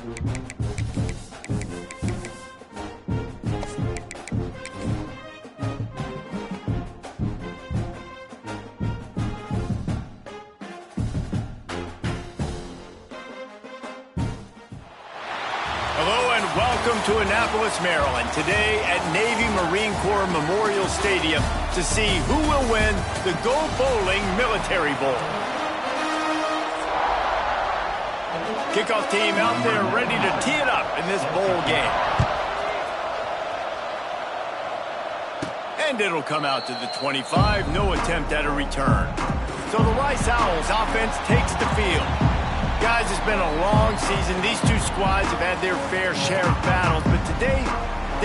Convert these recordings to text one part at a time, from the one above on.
Hello and welcome to Annapolis, Maryland. Today at Navy Marine Corps Memorial Stadium to see who will win the Go Bowling Military Bowl. Kickoff team out there ready to tee it up in this bowl game. And it'll come out to the 25, no attempt at a return. So the Rice Owls offense takes the field. Guys, it's been a long season. These two squads have had their fair share of battles, but today,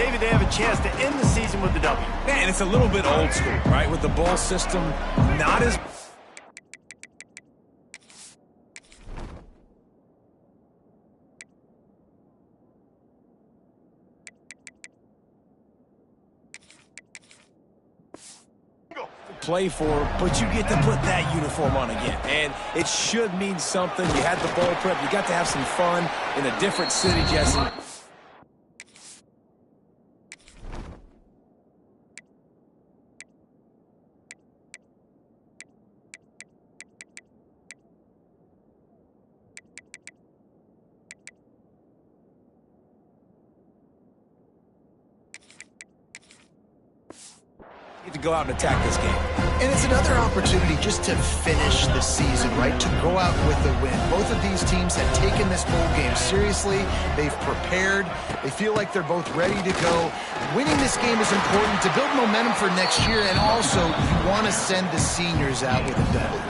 David, they have a chance to end the season with a W. Man, it's a little bit old school, right? With the bowl system, not as... play for, but you get to put that uniform on again, and it should mean something. You had the bowl prep, you got to have some fun in a different city, Jesse. To go out and attack this game. And it's another opportunity just to finish the season, right? To go out with a win. Both of these teams have taken this bowl game seriously. They've prepared. They feel like they're both ready to go. Winning this game is important to build momentum for next year, and also you want to send the seniors out with a W.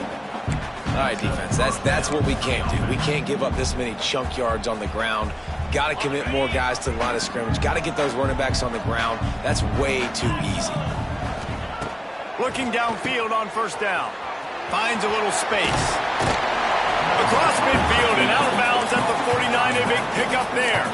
All right, defense, that's what we can't do. We can't give up this many chunk yards on the ground. Got to commit more guys to the line of scrimmage. Got to get those running backs on the ground. That's way too easy. Looking downfield on first down. Finds a little space. Across midfield and out of bounds at the 49. A big pickup there.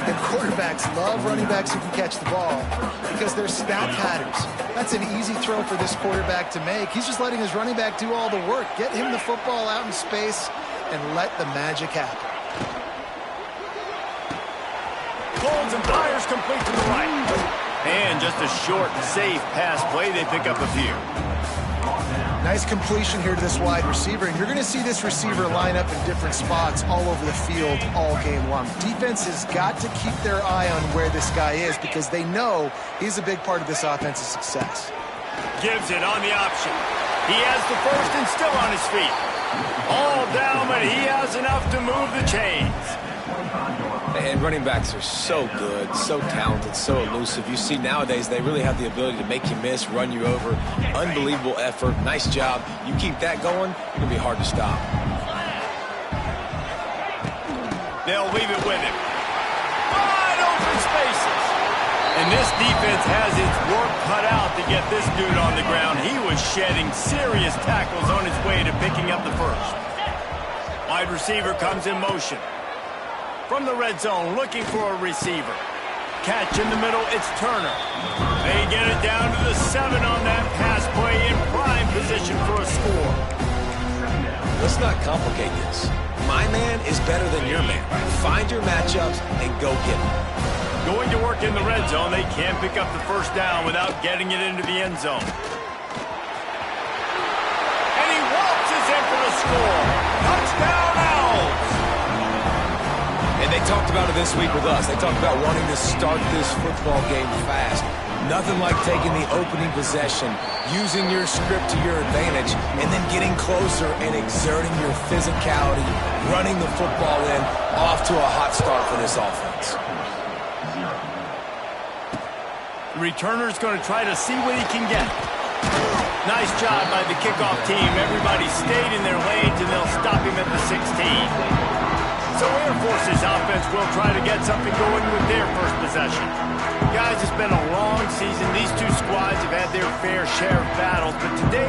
And quarterbacks love running backs who can catch the ball because they're stat patterns. That's an easy throw for this quarterback to make. He's just letting his running back do all the work. Get him the football out in space and let the magic happen. Holds and fires complete to the right. And just a short, safe pass play. They pick up a few. Nice completion here to this wide receiver. And you're going to see this receiver line up in different spots all over the field all game long. Defense has got to keep their eye on where this guy is because they know he's a big part of this offense's success. Gives it on the option. He has the first and still on his feet. All down, but he has enough to move the chains. And running backs are so good, so talented, so elusive. You see nowadays they really have the ability to make you miss, run you over. Unbelievable effort. Nice job. You keep that going, it's going to be hard to stop. They'll leave it with him. Wide open spaces. And this defense has its work cut out to get this dude on the ground. He was shedding serious tackles on his way to picking up the first. Wide receiver comes in motion. From the red zone, looking for a receiver. Catch in the middle, it's Turner. They get it down to the 7 on that pass play in prime position for a score. Let's not complicate this. My man is better than your man. Find your matchups and go get them. Going to work in the red zone, they can't pick up the first down without getting it into the end zone. And he waltzes in for the score. Touchdown, Owls! And they talked about it this week with us. They talked about wanting to start this football game fast. Nothing like taking the opening possession, using your script to your advantage, and then getting closer and exerting your physicality, running the football in, off to a hot start for this offense. The returner's going to try to see what he can get. Nice job by the kickoff team. Everybody stayed in their lanes, and they'll stop him at the 16. So Air Force's offense will try to get something going with their first possession. Guys, it's been a long season. These two squads have had their fair share of battles, but today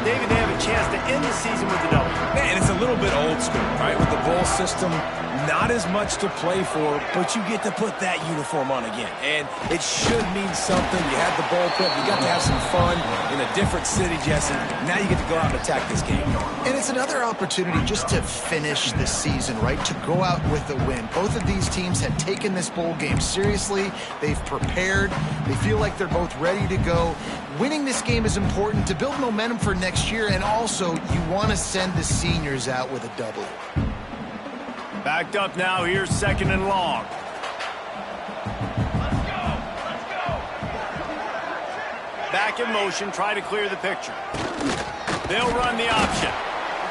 David, they have a chance to end the season with a double. And it's a little bit old school, right? With the bowl system, not as much to play for, but you get to put that uniform on again. And it should mean something. You had the bowl prep. You got to have some fun in a different city, Jesse. Now you get to go out and attack this game. And it's another opportunity just to finish the season, right? To go out with a win. Both of these teams had taken this bowl game seriously. They've prepared. They feel like they're both ready to go. Winning this game is important to build momentum for next year, and also you want to send the seniors out with a W. Backed up now, here's 2nd and long. Back in motion, try to clear the picture. They'll run the option.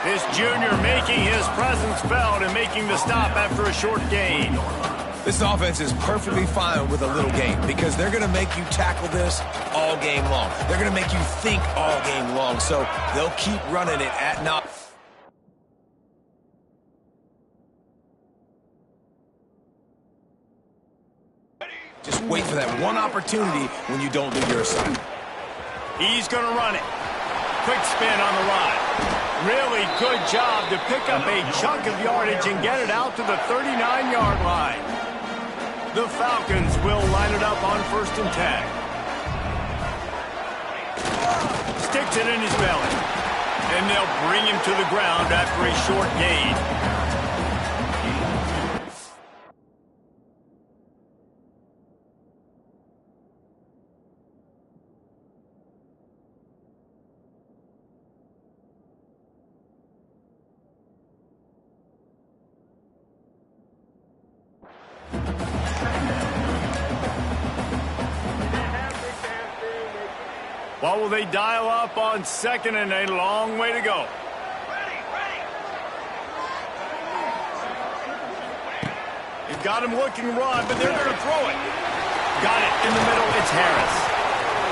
This junior making his presence felt and making the stop after a short gain. This offense is perfectly fine with a little game because they're going to make you tackle this all game long. They're going to make you think all game long, so they'll keep running it at not. Just wait for that one opportunity when you don't do your assignment. He's going to run it. Quick spin on the line. Really good job to pick up a chunk of yardage and get it out to the 39-yard line. The Falcons will line it up on 1st and 10. Sticks it in his belly. And they'll bring him to the ground after a short gain. What will they dial up on 2nd and a long way to go? They've got him looking run, but they're going to throw it. Got it in the middle. It's Harris.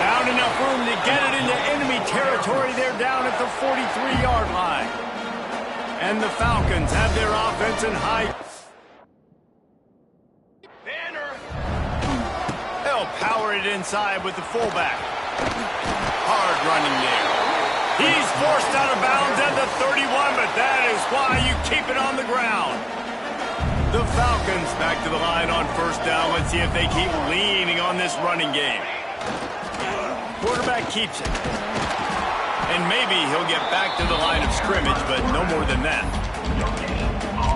Found enough room to get it into enemy territory. They're down at the 43-yard line. And the Falcons have their offense in high. They'll power it inside with the fullback. Hard running there. He's forced out of bounds at the 31, but that is why you keep it on the ground. The Falcons back to the line on 1st down. Let's see if they keep leaning on this running game. Quarterback keeps it. And maybe he'll get back to the line of scrimmage, but no more than that.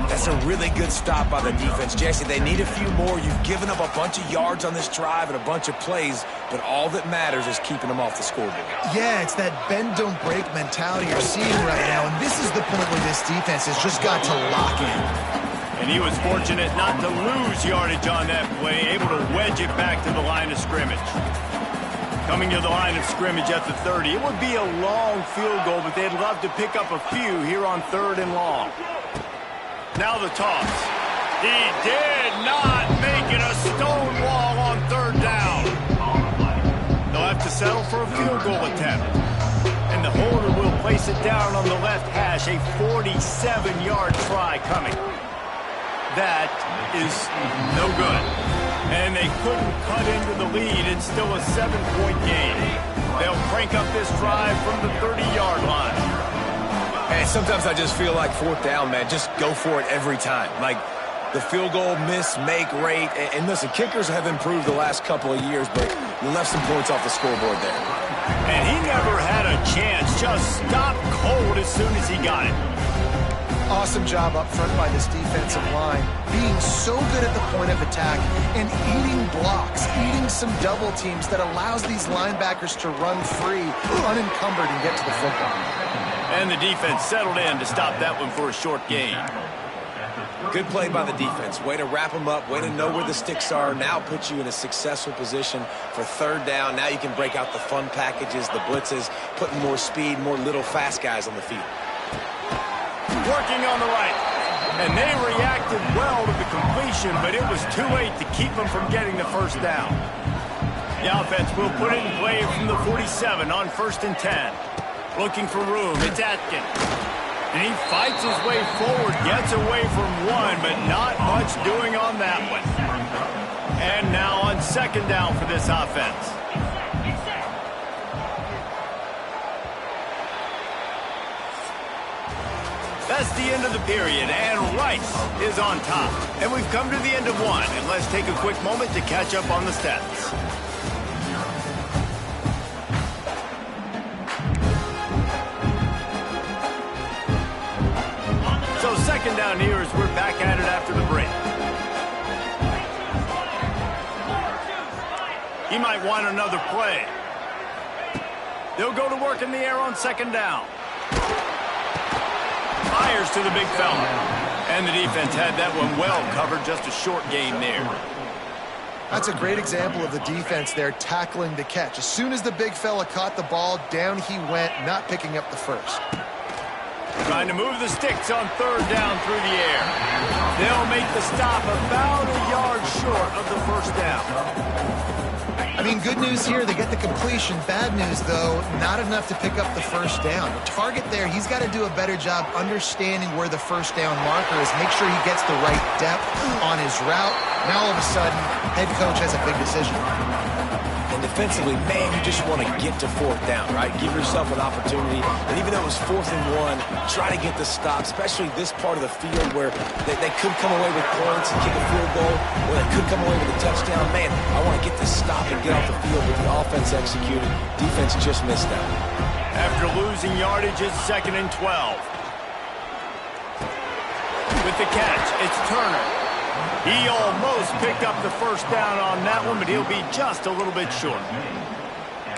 That's a really good stop by the defense, Jesse. They need a few more. You've given up a bunch of yards on this drive and a bunch of plays, but all that matters is keeping them off the scoreboard. Yeah, it's that bend, don't break mentality you're seeing right now, and this is the point where this defense has just got to lock in. And he was fortunate not to lose yardage on that play, able to wedge it back to the line of scrimmage. Coming to the line of scrimmage at the 30. It would be a long field goal, but they'd love to pick up a few here on 3rd and long. Now the toss. He did not make it a stone wall on 3rd down. They'll have to settle for a field goal attempt. And the holder will place it down on the left hash. A 47-yard try coming. That is no good. And they couldn't cut into the lead. It's still a 7-point game. They'll crank up this drive from the 30-yard line. And sometimes I just feel like 4th down, man, just go for it every time. Like the field goal miss-make rate. And listen, kickers have improved the last couple of years, but you left some points off the scoreboard there. And he never had a chance. Just stopped cold as soon as he got it. Awesome job up front by this defensive line, being so good at the point of attack and eating blocks, eating some double teams that allows these linebackers to run free, unencumbered, and get to the football. And the defense settled in to stop that one for a short gain. Good play by the defense. Way to wrap them up. Way to know where the sticks are. Now put you in a successful position for 3rd down. Now you can break out the fun packages, the blitzes, putting more speed, more little fast guys on the field. Working on the right. And they reacted well to the completion, but it was too late to keep them from getting the 1st down. The offense will put it in play from the 47 on 1st and 10. Looking for room. It's Atkins. And he fights his way forward, gets away from one, but not much doing on that one. And now on 2nd down for this offense. That's the end of the period, and Rice is on top. And we've come to the end of one, and let's take a quick moment to catch up on the stats. So second down here as we're back at it after the break. He might want another play. They'll go to work in the air on second down. Fires to the big fella. And the defense had that one well covered, just a short gain there. That's a great example of the defense there tackling the catch. As soon as the big fella caught the ball, down he went, not picking up the first. Trying to move the sticks on third down through the air. They'll make the stop about a yard short of the first down. I mean, good news here, they get the completion. Bad news, though, not enough to pick up the first down. The target there, he's got to do a better job understanding where the first down marker is, make sure he gets the right depth on his route. Now, all of a sudden, head coach has a big decision. And defensively, man, you just want to get to fourth down, right? Give yourself an opportunity. And even though it was 4th and 1, try to get the stop, especially this part of the field where they could come away with points and kick a field goal, or they could come away with a touchdown. Man, I want to get this stop and get off the field, but the offense executed. Defense just missed out. After losing yardage, it's 2nd and 12. With the catch, it's Turner. He almost picked up the first down on that one, but he'll be just a little bit short.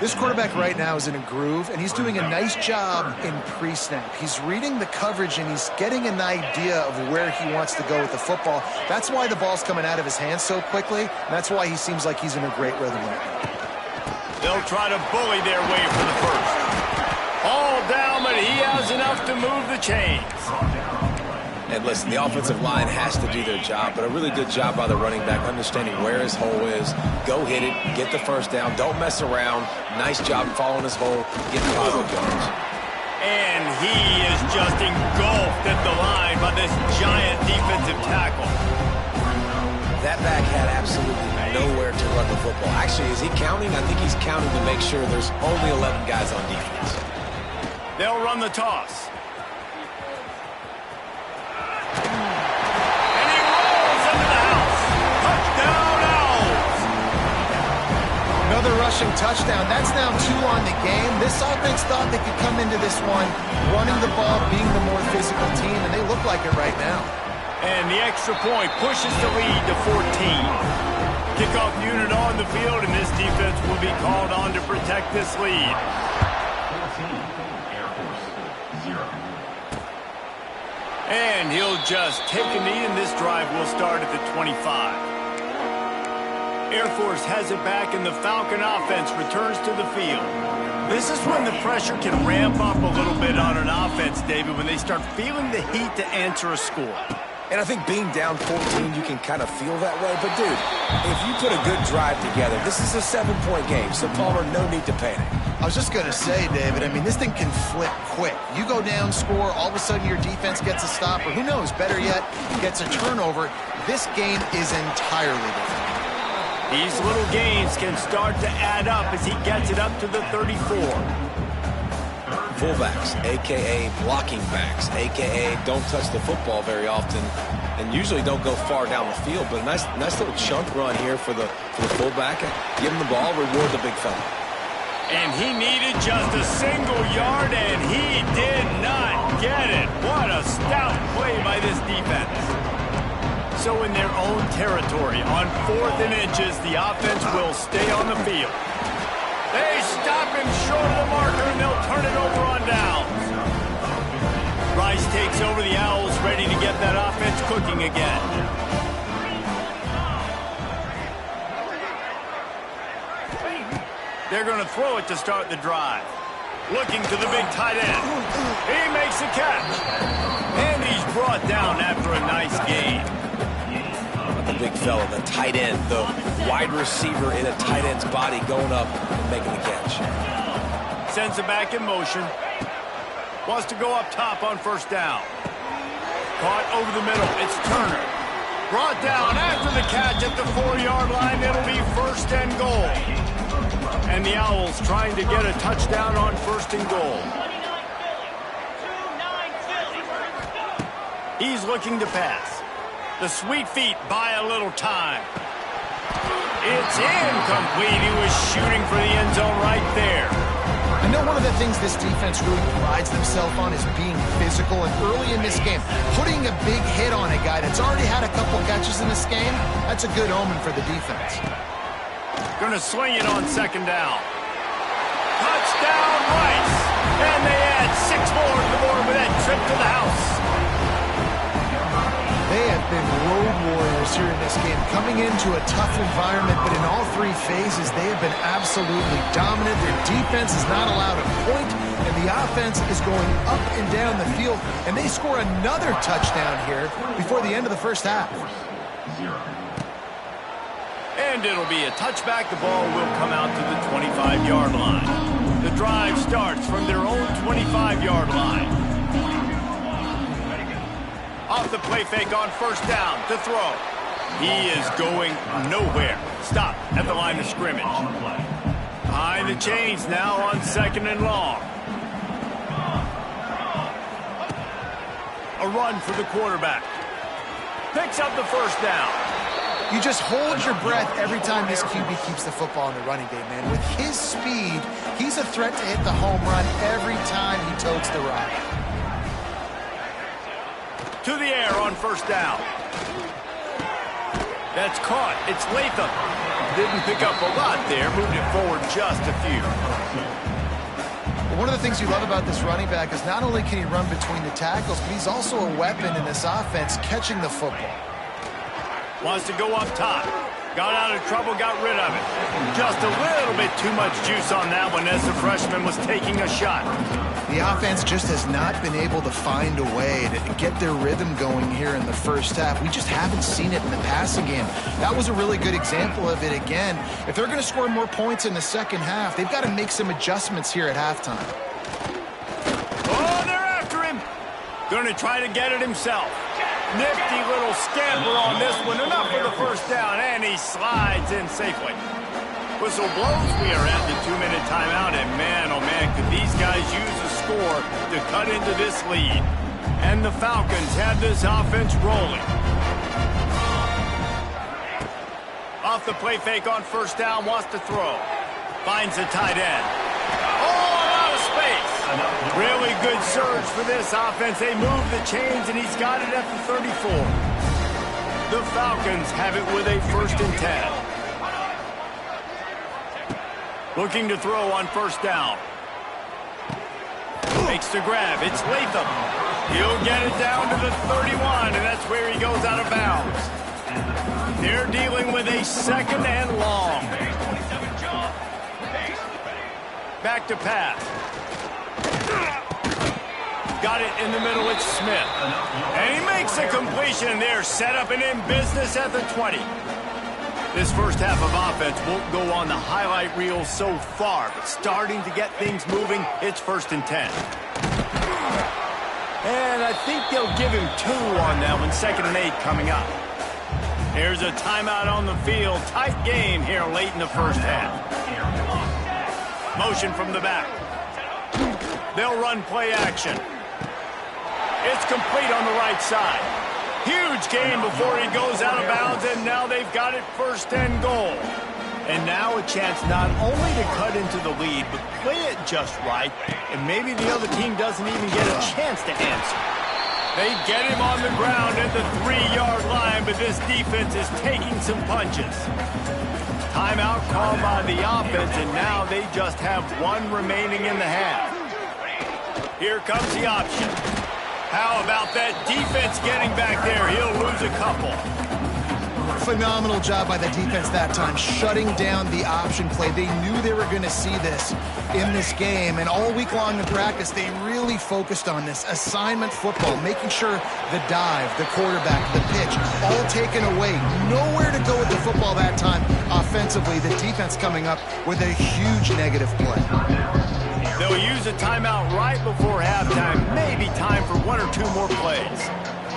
This quarterback right now is in a groove, and he's doing a nice job in pre-snap. He's reading the coverage, and he's getting an idea of where he wants to go with the football. That's why the ball's coming out of his hands so quickly, and that's why he seems like he's in a great rhythm right now. They'll try to bully their way for the first. All down, but he has enough to move the chains. And listen, the offensive line has to do their job, but a really good job by the running back, understanding where his hole is. Go hit it, get the first down, don't mess around. Nice job following his hole, getting positive yards. And he is just engulfed at the line by this giant defensive tackle. That back had absolutely nowhere to run the football. Actually, is he counting? I think he's counting to make sure there's only 11 guys on defense. They'll run the toss. Another rushing touchdown. That's now 2 on the game. This offense thought they could come into this one running the ball, being the more physical team, and they look like it right now. And the extra point pushes the lead to 14. Kickoff unit on the field, and this defense will be called on to protect this lead. And he'll just take a knee, and this drive will start at the 25. Air Force has it back, and the Falcon offense returns to the field. This is when the pressure can ramp up a little bit on an offense, David, when they start feeling the heat to answer a score. And I think being down 14, you can kind of feel that way. But, dude, if you put a good drive together, this is a 7-point game, so Palmer, no need to panic. I was just going to say, David, I mean, this thing can flip quick. You go down, score, all of a sudden your defense gets a stop, or who knows, better yet, gets a turnover. This game is entirely different. These little gains can start to add up as he gets it up to the 34. Fullbacks, a.k.a. blocking backs, a.k.a. don't touch the football very often and usually don't go far down the field. But a nice little chunk run here for the fullback. Give him the ball, reward the big fella. And he needed just a single yard, and he did not get it. What a stout play by this defense. So in their own territory, on 4th and inches, the offense will stay on the field. They stop him short of the marker, and they'll turn it over on downs. Rice takes over the Owls, ready to get that offense cooking again. They're going to throw it to start the drive. Looking to the big tight end. He makes a catch. And he's brought down after a nice gain. The big fella, the tight end, the wide receiver in a tight end's body going up and making the catch. Sends it back in motion. Wants to go up top on first down. Caught over the middle. It's Turner. Brought down after the catch at the 4-yard line. It'll be 1st and goal. And the Owls trying to get a touchdown on 1st and goal. He's looking to pass. The sweet feet buy a little time. It's incomplete. He was shooting for the end zone right there. I know one of the things this defense really prides themselves on is being physical, and early in this game, putting a big hit on a guy that's already had a couple catches in this game, that's a good omen for the defense. Going to swing it on second down. Touchdown, Rice. And they add 6 more to the board with that trip to the house. They have been road warriors here in this game, coming into a tough environment, but in all 3 phases, they have been absolutely dominant. Their defense is not allowed a point, and the offense is going up and down the field, and they score another touchdown here before the end of the first half. And it'll be a touchback. The ball will come out to the 25-yard line. The drive starts from their own 25-yard line. Off the play fake on first down to throw. He is going nowhere. Stop at the line of scrimmage. Behind the chains now on second and long. A run for the quarterback. Picks up the first down. You just hold your breath every time this QB keeps the football in the running game, man. With his speed, he's a threat to hit the home run every time he totes the rock. To the air on first down. That's caught. It's Latham. Didn't pick up a lot there. Moved it forward just a few. Well, one of the things you love about this running back is not only can he run between the tackles, but he's also a weapon in this offense catching the football. Wants to go up top. Got out of trouble, got rid of it. Just a little bit too much juice on that one as the freshman was taking a shot. The offense just has not been able to find a way to get their rhythm going here in the first half. We just haven't seen it in the passing game. That was a really good example of it again. If they're going to score more points in the second half, they've got to make some adjustments here at halftime. Oh, they're after him. Going to try to get it himself. Nifty little scamper on this one. Enough for the first down, and he slides in safely. Whistle blows. We are at the 2-minute timeout, and man, oh man, could these guys use a score to cut into this lead. And the Falcons have this offense rolling. Off the play fake on first down, wants to throw. Finds the tight end. Oh, out of space. Really good surge for this offense. They move the chains, and he's got it at the 34. The Falcons have it with a 1st and 10. Looking to throw on first down. Makes the grab. It's Latham. He'll get it down to the 31, and that's where he goes out of bounds. They're dealing with a 2nd and long. Back to pass. Got it in the middle. It's Smith. And he makes a completion there. Set up and in business at the 20. This first half of offense won't go on the highlight reel so far, but starting to get things moving, it's 1st and 10. And I think they'll give him 2 on that one. 2nd and 8 coming up. There's a timeout on the field. Tight game here late in the first half. Motion from the back. They'll run play action. It's complete on the right side. Huge gain before he goes out of bounds, and now they've got it 1st and goal. And now a chance not only to cut into the lead, but play it just right, and maybe the other team doesn't even get a chance to answer. They get him on the ground at the 3-yard line, but this defense is taking some punches. Timeout called by the offense, and now they just have 1 remaining in the half. Here comes the option. How about that defense getting back there? He'll lose a couple. Phenomenal job by the defense that time, shutting down the option play. They knew they were going to see this in this game, and all week long in practice, they really focused on this assignment football, making sure the dive, the quarterback, the pitch, all taken away. Nowhere to go with the football that time offensively. The defense coming up with a huge negative play. They'll use a timeout right before halftime. Maybe time for 1 or 2 more plays.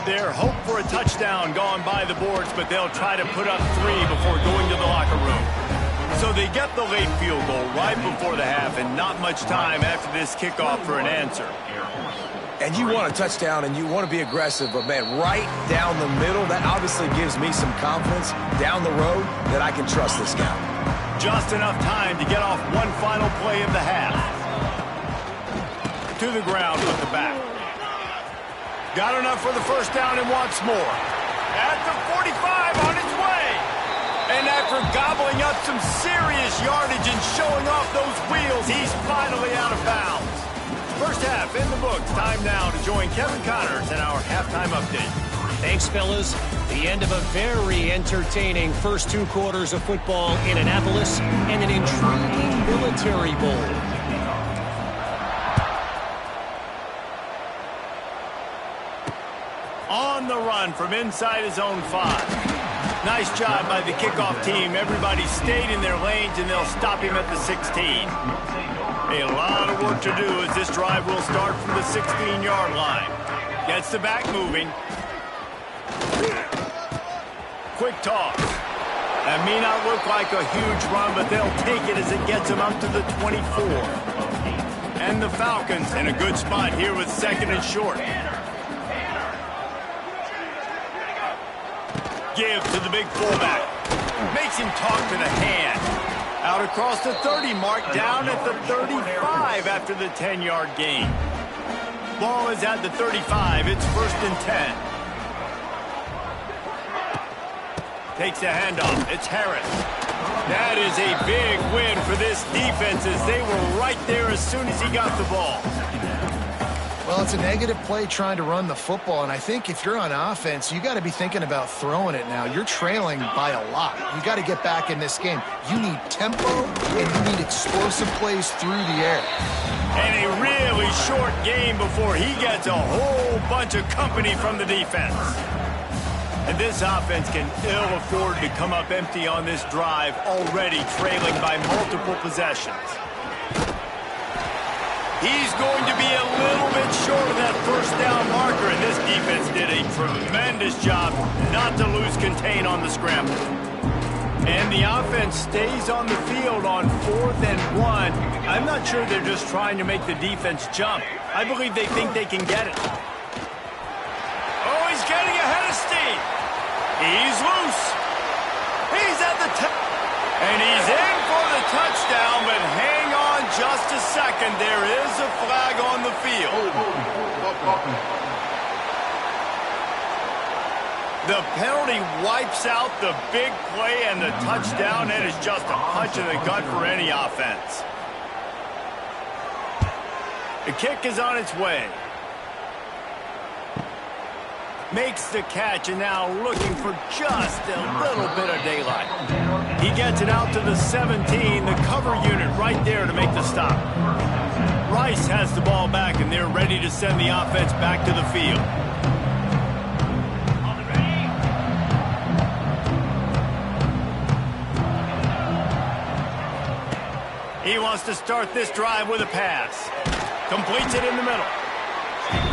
Their hope for a touchdown gone by the boards, but they'll try to put up 3 before going to the locker room. So they get the late field goal right before the half, and not much time after this kickoff for an answer. And you want a touchdown and you want to be aggressive, but, man, right down the middle, that obviously gives me some confidence down the road that I can trust this guy. Just enough time to get off one final play of the half. To the ground with the back. Got enough for the first down and wants more. At the 45 on its way. And after gobbling up some serious yardage and showing off those wheels, he's finally out of bounds. First half in the books. Time now to join Kevin Connors in our halftime update. Thanks, fellas. The end of a very entertaining first 2 quarters of football in Annapolis and an intriguing Military Bowl. On the run from inside his own 5. Nice job by the kickoff team. Everybody stayed in their lanes, and they'll stop him at the 16. A lot of work to do as this drive will start from the 16-yard line. Gets the back moving. Quick toss. That may not look like a huge run, but they'll take it as it gets them up to the 24. And the Falcons in a good spot here with 2nd and short. Give to the big fullback. Makes him talk to the hand. Out across the 30 mark, down at the 35 after the 10-yard gain. Ball is at the 35. It's 1st and 10. Takes the handoff. It's Harris. That is a big win for this defense as they were right there as soon as he got the ball. Well, it's a negative play trying to run the football, and I think if you're on offense, you got to be thinking about throwing it now. You're trailing by a lot. You got to get back in this game. You need tempo, and you need explosive plays through the air. And a really short game before he gets a whole bunch of company from the defense. And this offense can ill afford to come up empty on this drive, already trailing by multiple possessions. He's going to be a little bit short of that first down marker, and this defense did a tremendous job not to lose contain on the scramble. And the offense stays on the field on 4th and 1. I'm not sure they're just trying to make the defense jump. I believe they think they can get it. Oh, he's getting ahead of steam. He's loose. He's at the top. And he's in for the touchdown, but hang on just a second. There is a flag on the field. The penalty wipes out the big play, and the touchdown. It is just a punch in the gut for any offense. The kick is on its way. Makes the catch, and now looking for just a little bit of daylight. He gets it out to the 17, the cover unit right there to make the stop. Rice has the ball back, and they're ready to send the offense back to the field. He wants to start this drive with a pass. Completes it in the middle.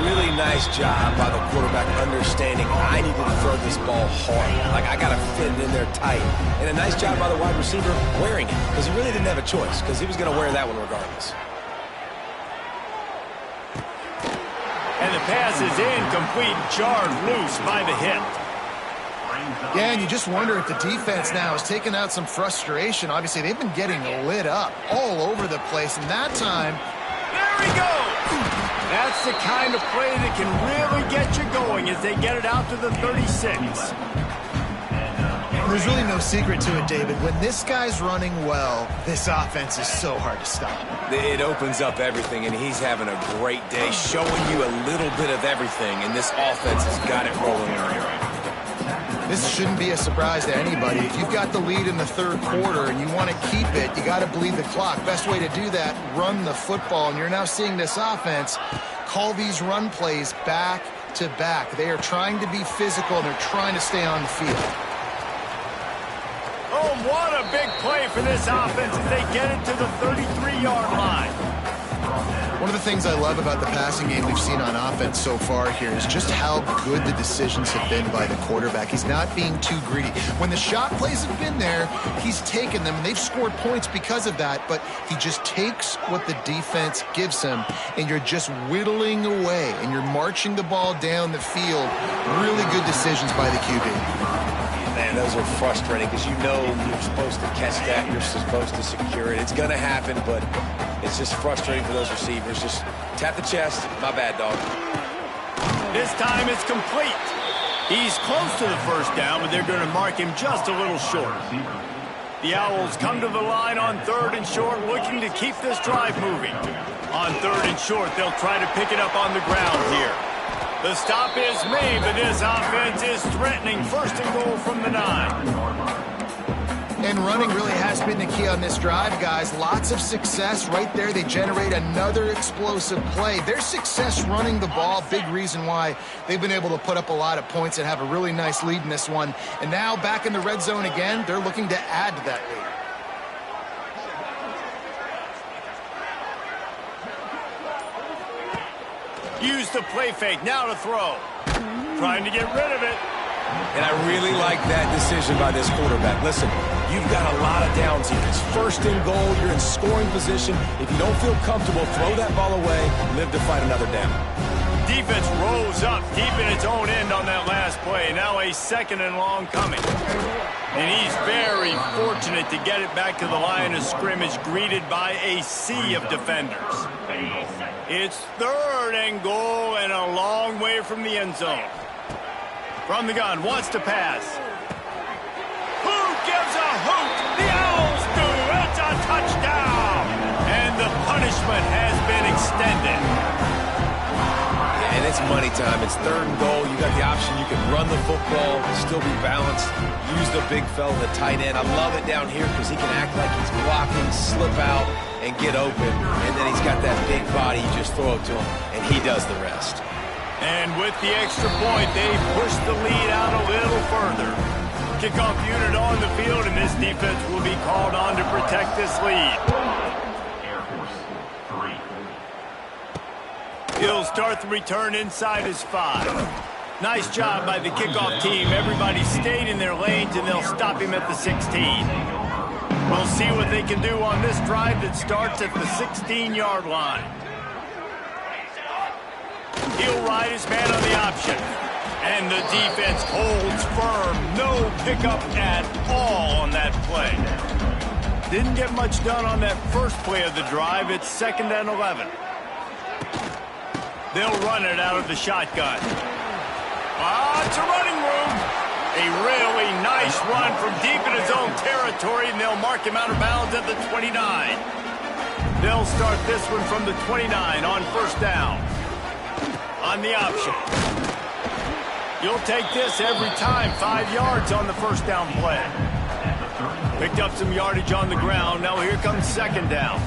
Really nice job by the quarterback understanding I need to throw this ball hard. Like, I got to fit it in there tight. And a nice job by the wide receiver wearing it, because he really didn't have a choice, because he was going to wear that one regardless. And the pass is incomplete, jarred loose by the hit. Yeah, and you just wonder if the defense now is taking out some frustration. Obviously, they've been getting lit up all over the place, and that time... There he goes! That's the kind of play that can really get you going as they get it out to the 36. There's really no secret to it, David. When this guy's running well, this offense is so hard to stop. It opens up everything, and he's having a great day, showing you a little bit of everything, and this offense has got it rolling. This shouldn't be a surprise to anybody. If you've got the lead in the 3rd quarter and you want to keep it, you got to bleed the clock. Best way to do that, run the football. And you're now seeing this offense call these run plays back to back. They are trying to be physical, and they're trying to stay on the field. Oh, what a big play for this offense as they get it to the 33-yard line. One of the things I love about the passing game we've seen on offense so far here is just how good the decisions have been by the quarterback. He's not being too greedy. When the shot plays have been there, he's taken them, and they've scored points because of that, but he just takes what the defense gives him, and you're just whittling away, and you're marching the ball down the field. Really good decisions by the QB. Man, those are frustrating because you know you're supposed to catch that, you're supposed to secure it. It's going to happen, but it's just frustrating for those receivers. Just tap the chest. My bad, dog. This time it's complete. He's close to the first down, but they're going to mark him just a little short. The Owls come to the line on 3rd and short, looking to keep this drive moving. On 3rd and short, they'll try to pick it up on the ground here. The stop is made, but this offense is threatening. 1st and goal from the 9. And running really has been the key on this drive, guys. Lots of success right there. They generate another explosive play. Their success running the ball, big reason why they've been able to put up a lot of points and have a really nice lead in this one. And now back in the red zone again, they're looking to add to that lead. Use the play fake, now to throw. Trying to get rid of it. And I really like that decision by this quarterback. Listen, you've got a lot of downs here. It's 1st and goal. You're in scoring position. If you don't feel comfortable, throw that ball away. Live to fight another down. Defense rose up deep in its own end on that last play. Now a 2nd and long coming. And he's very fortunate to get it back to the line of scrimmage, greeted by a sea of defenders. It's 3rd and goal and a long way from the end zone. From the gun, wants to pass. Who gives a hoot? The Owls do. It's a touchdown. And the punishment has been extended. And it's money time. It's 3rd and goal. You got the option. You can run the football, still be balanced, use the big fella, the tight end. I love it down here because he can act like he's blocking, slip out, and get open. And then he's got that big body. You just throw it to him, and he does the rest. And with the extra point, they push the lead out a little further. Kickoff unit on the field, and this defense will be called on to protect this lead. Air Force 3. He'll start the return inside his 5. Nice job by the kickoff team. Everybody stayed in their lanes, and they'll stop him at the 16. We'll see what they can do on this drive that starts at the 16-yard line. He'll ride his man on the option. And the defense holds firm. No pickup at all on that play. Didn't get much done on that first play of the drive. It's 2nd and 11. They'll run it out of the shotgun. It's a running room. A really nice run from deep in his own territory, and they'll mark him out of bounds at the 29. They'll start this one from the 29 on 1st down. On the option. You'll take this every time. 5 yards on the 1st down play. Picked up some yardage on the ground. Now here comes 2nd down.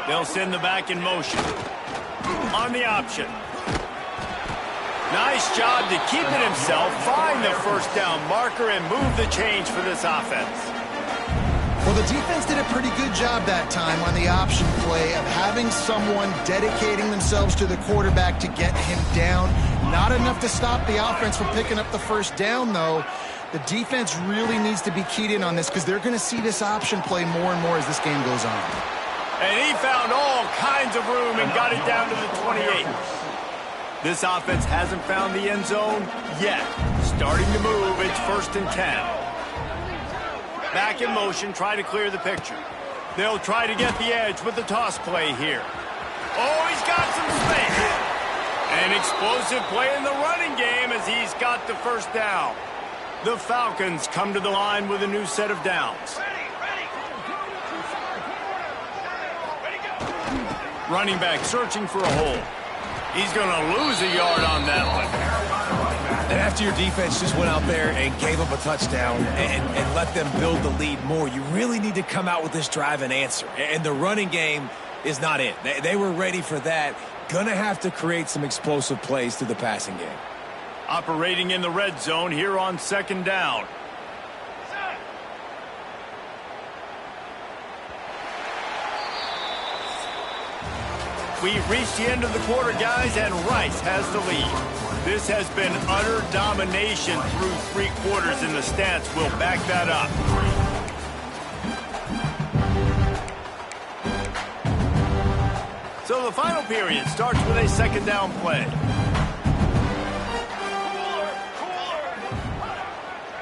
They'll send the back in motion. On the option. Nice job to keep it himself, find the 1st down marker, and move the chains for this offense. Well, the defense did a pretty good job that time on the option play of having someone dedicating themselves to the quarterback to get him down. Not enough to stop the offense from picking up the 1st down, though. The defense really needs to be keyed in on this because they're going to see this option play more and more as this game goes on. And he found all kinds of room and got it down to the 28. This offense hasn't found the end zone yet. Starting to move, it's 1st and 10. Back in motion, try to clear the picture. They'll try to get the edge with the toss play here. Oh, he's got some space. An explosive play in the running game as he's got the 1st down. The Falcons come to the line with a new set of downs. Running back searching for a hole. He's going to lose a yard on that one. And after your defense just went out there and gave up a touchdown and let them build the lead more, you really need to come out with this drive and answer. And the running game is not it. They were ready for that. Going to have to create some explosive plays through the passing game. Operating in the red zone here on 2nd down. We've reached the end of the quarter, guys, and Rice has the lead. This has been utter domination through 3 quarters, and the stats will back that up. So the final period starts with a second down play.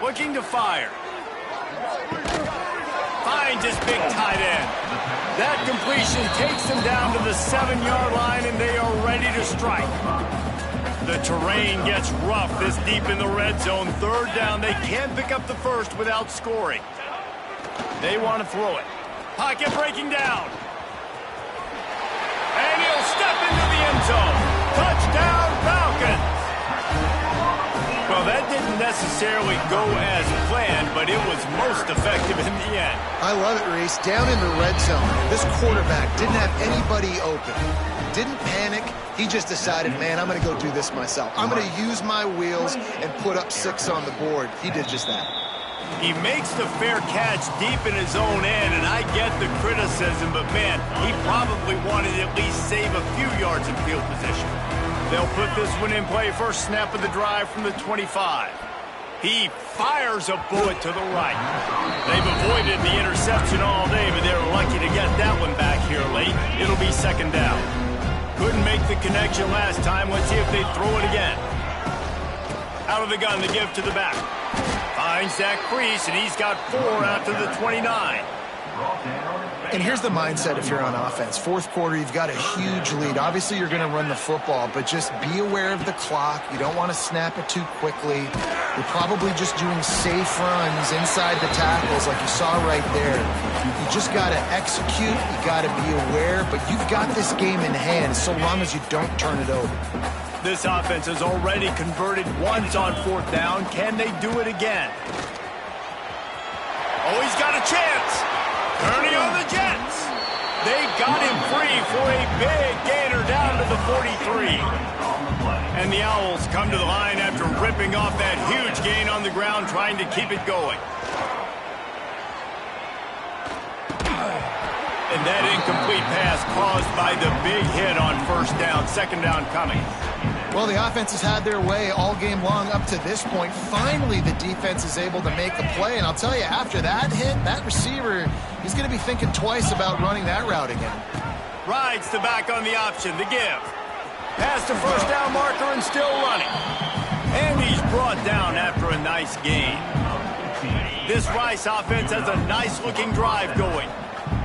Looking to fire. Finds his big tight end. That completion takes them down to the 7-yard line, and they are ready to strike. The terrain gets rough this deep in the red zone. Third down, they can't pick up the first without scoring. They want to throw it. Pocket breaking down. And he'll step into the end zone. Touchdown, Falcons. Well, that didn't necessarily go as planned, but it was most effective in the end. I love it, Reese. Down in the red zone, this quarterback didn't have anybody open. Didn't panic. He just decided, man, I'm going to go do this myself. I'm going to use my wheels and put up 6 on the board. He did just that. He makes the fair catch deep in his own end, and I get the criticism, but, man, he probably wanted to at least save a few yards in field position. They'll put this one in play first snap of the drive from the 25. He fires a bullet to the right. They've avoided the interception all day, but they're lucky to get that one back here late. It'll be second down. Couldn't make the connection last time. Let's see if they throw it again. Out of the gun, the give to the back. Finds that crease, and he's got 4 out to the 29. And here's the mindset if you're on offense. Fourth quarter, you've got a huge lead. Obviously, you're going to run the football, but just be aware of the clock. You don't want to snap it too quickly. You're probably just doing safe runs inside the tackles like you saw right there. You just got to execute. You got to be aware, but you've got this game in hand so long as you don't turn it over. This offense has already converted once on 4th down. Can they do it again? Oh, he's got a chance. Ernie on the Jets. They got him free for a big gainer down to the 43. And the Owls come to the line after ripping off that huge gain on the ground, trying to keep it going. And that incomplete pass caused by the big hit on first down. Second down coming. Well, the offense has had their way all game long up to this point. Finally, the defense is able to make a play. And I'll tell you, after that hit, that receiver, he's going to be thinking twice about running that route again. Rides the back on the option, the give. Past the first down marker and still running. And he's brought down after a nice gain. This Rice offense has a nice-looking drive going.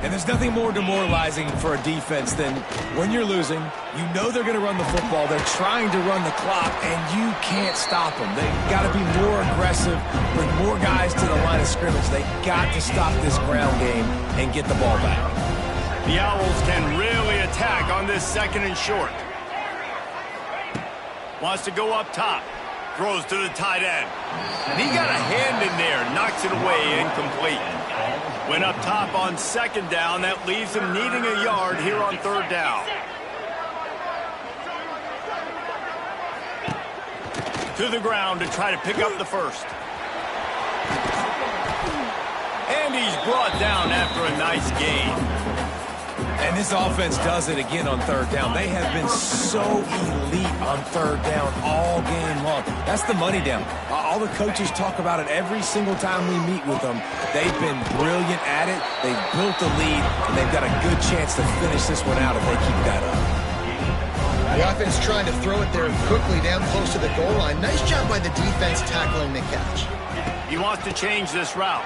And there's nothing more demoralizing for a defense than when you're losing, you know they're going to run the football, they're trying to run the clock, and you can't stop them. They've got to be more aggressive, bring more guys to the line of scrimmage. They've got to stop this ground game and get the ball back. The Owls can really attack on this second and short. Wants to go up top. Throws to the tight end. And he got a hand in there, knocks it away, incomplete. Went up top on second down. That leaves him needing a yard here on third down. To the ground to try to pick up the first. And he's brought down after a nice gain. And this offense does it again on third down. They have been so elite on third down all game long. That's the money down. All the coaches talk about it every single time we meet with them. They've been brilliant at it. They've built a lead, and they've got a good chance to finish this one out if they keep that up. The offense trying to throw it there quickly down close to the goal line. Nice job by the defense tackling the catch. He wants to change this route.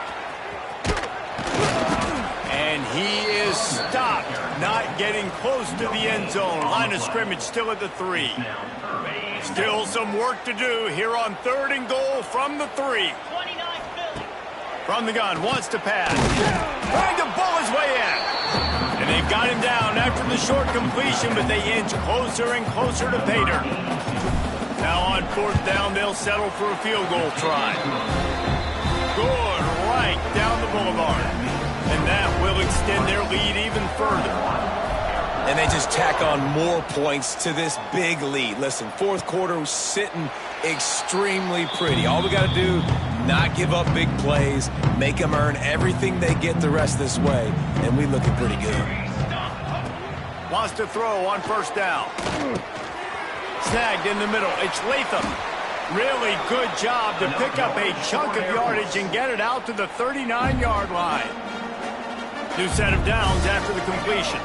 And he is stopped, not getting close to the end zone. Line of scrimmage still at the 3. Still some work to do here on third and goal from the 3. From the gun, wants to pass. Trying to bull his way in. And they've got him down after the short completion, but they inch closer and closer to Pater. Now on fourth down, they'll settle for a field goal try. Good right down the boulevard. And that will extend their lead even further. And they just tack on more points to this big lead. Listen, fourth quarter was sitting extremely pretty. All we got to do, not give up big plays, make them earn everything they get the rest of this way, and we looking pretty good. Wants to throw on first down. Snagged in the middle. It's Latham. Really good job to pick up a chunk of yardage and get it out to the 39-yard line. New set of downs after the completion.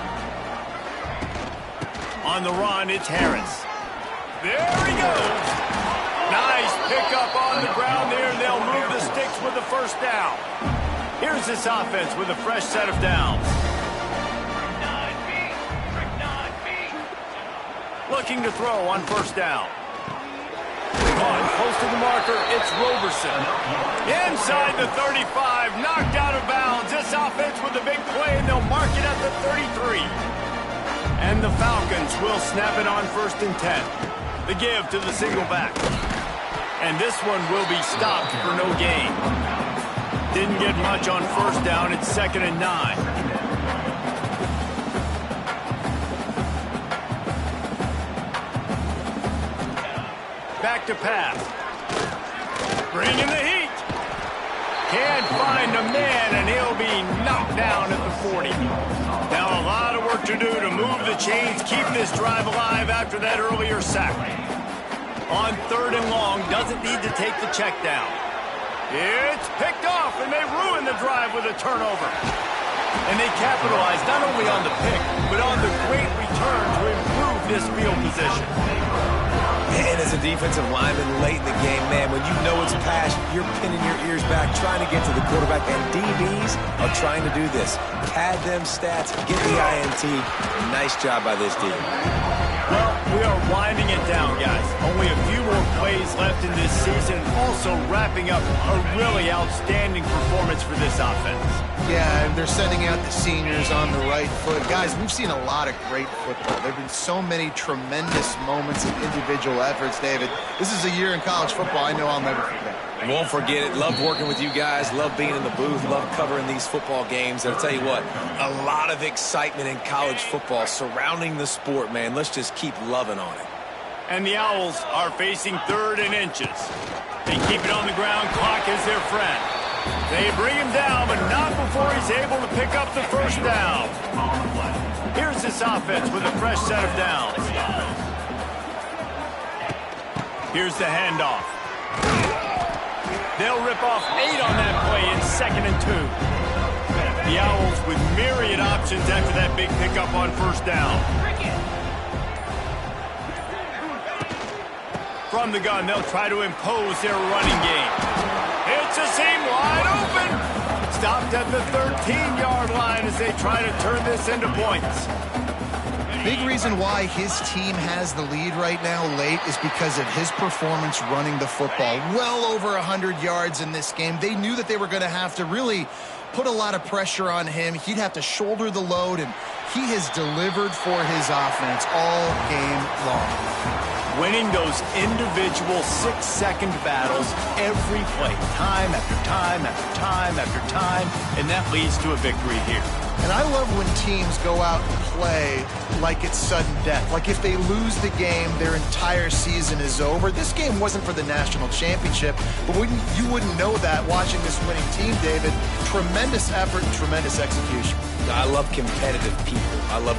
On the run, it's Harris. There he goes. Nice pickup on the ground there. They'll move the sticks with the first down. Here's this offense with a fresh set of downs. Looking to throw on first down. On, close to the marker, it's Roberson. Inside the 35, knocked out of bounds. This offense with a big play, and they'll mark it at the 33. And the Falcons will snap it on 1st and 10. The give to the single back. And this one will be stopped for no gain. Didn't get much on first down. It's 2nd and 9. Back to pass. Bringing the heat. Can't find a man, and he'll be knocked down at the 40. Now a lot of work to do to move the chains, keep this drive alive after that earlier sack. On 3rd and long, doesn't need to take the check down. It's picked off, and they ruin the drive with a turnover. And they capitalize not only on the pick, but on the great return to improve this field position. And as a defensive lineman late in the game, man, when you know it's pass, you're pinning your ears back, trying to get to the quarterback. And DBs are trying to do this. Pad them stats, get the INT. Nice job by this team. Well, we are winding it down, guys. Only a few more plays left in this season. Also wrapping up a really outstanding performance for this offense. Yeah, and they're sending out the seniors on the right foot. Guys, we've seen a lot of great football. There have been so many tremendous moments of individual efforts, David. This is a year in college football I know I'll never forget. Won't forget it. Love working with you guys. Love being in the booth. Love covering these football games. I'll tell you what, a lot of excitement in college football surrounding the sport, man. Let's just keep loving on it. And the Owls are facing 3rd and inches. They keep it on the ground. Clock is their friend. They bring him down, but not before he's able to pick up the first down. Here's this offense with a fresh set of downs. Here's the handoff. They'll rip off 8 on that play in 2nd and 2. The Owls with myriad options after that big pickup on first down. From the gun, they'll try to impose their running game. It's a seam wide open. Stopped at the 13-yard line as they try to turn this into points. Big reason why his team has the lead right now late is because of his performance running the football. Well over 100 yards in this game. They knew that they were going to have to really put a lot of pressure on him. He'd have to shoulder the load, and he has delivered for his offense all game long. Winning those individual 6-second battles every play, time after time after time after time, and that leads to a victory here. And I love when teams go out and play like it's sudden death. Like if they lose the game, their entire season is over. This game wasn't for the national championship, but you wouldn't know that watching this winning team, David. Tremendous effort and tremendous execution. I love competitive people. I love